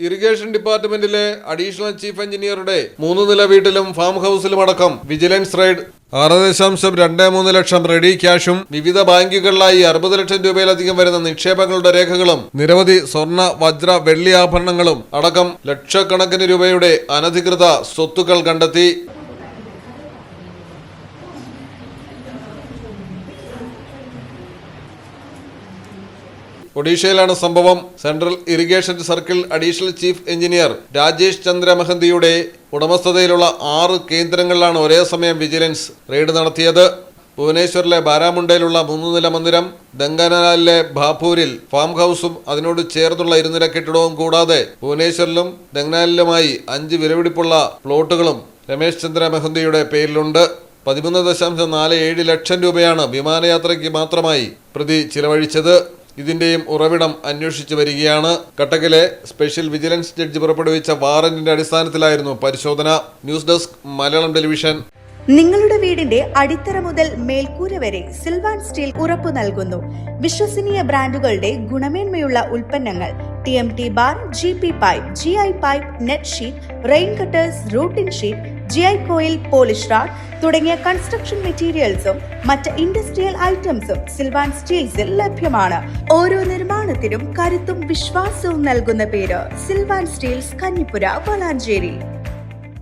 Irrigation ഡിപ്പാർട്ട്മെന്റിലെ additional chief എഞ്ചിനീയറുടെ 3 നില വീട്ടിലും ഫാം ഹൌസിലും അടക്കം വിജിലൻസ് റെയ്ഡ്. 6.23 ലക്ഷം റെഡി ക്യാഷും വിവിധ ബാങ്കുകളിലായി 60 ലക്ഷം രൂപയിലധികം വരുന്ന നിക്ഷേപങ്ങളുടെ രേഖകളും നിരവധി സ്വർണ്ണ, വജ്ര, വെള്ളി ആഭരണങ്ങളും അടക്കം ലക്ഷക്കണക്കിന് രൂപയുടെ അനധികൃത സ്വത്തുക്കൾ കണ്ടെത്തി. ഒഡീഷയിലാണ് സംഭവം. Central irrigation circle additional chief engineer Rajesh Chandra മെഹന്തിയുടെ ഉടമസ്ഥതയിലുള്ള 6 കേന്ദ്രങ്ങളിലാണ് ഒരേ സമയം വിജിലൻസ് റെയ്ഡ് നടത്തിയത്. ഭുവനേശ്വറിലെ ബാരാമുണ്ടയിലുള്ള 3 നില മന്ദിരം, ദംഗനാലിലെ ഭാപൂരിൽ ഫാം ഹൌസും അതിനോട് ചേർന്നുള്ള 2 നില കെട്ടിടവും കൂടാതെ ഭുവനേശ്വറിലും ദംഗനാലിലുമായി 5 വിലപിടിപ്പുള്ള പ്ലോട്ടുകളും രമേശ് ചന്ദ്ര മെഹന്തിയുടെ പേരിലുണ്ട്. 13.47 ലക്ഷം രൂപയാണ് വിമാനയാത്രയ്ക്ക് മാത്രമായി പ്രതി ചിലവഴിച്ചത്. ഇതിന്റെയും ഉറവിടം അന്വേഷിച്ചു വരികയാണ്. കട്ടക്കിലെ സ്പെഷ്യൽ വിജിലൻസ് ജഡ്ജി പുറപ്പെടുവിച്ച വാറന്റിന്റെ അടിസ്ഥാനത്തിലായിരുന്നു പരിശോധന. News desk, Malayalam television. നിങ്ങളുടെ വീടിന്റെ അടിത്തറ മുതൽ മേൽക്കൂര വരെ സിൽവാൻ സ്റ്റീൽ ഉറപ്പു നൽകുന്നു. വിശ്വസനീയ ബ്രാൻഡുകളുടെ ഗുണമേന്മയുള്ള ഉൽപ്പന്നങ്ങൾ TMT bar, GP pipe, GI pipe, net sheet, rain cutters, routing sheet, GI coil, polish RAD തുടങ്ങിയ കൺസ്ട്രക്ഷൻ മെറ്റീരിയൽസും മറ്റ് ഇൻഡസ്ട്രിയൽ ഐറ്റംസും സിൽവാൻ സ്റ്റീൽസിൽ ലഭ്യമാണ്. ഓരോ നിർമ്മാണത്തിനും കരുത്തും വിശ്വാസവും നൽകുന്ന പേര് സിൽവാൻ സ്റ്റീൽസ്, കഞ്ഞിപ്പുര, വളാഞ്ചേരി.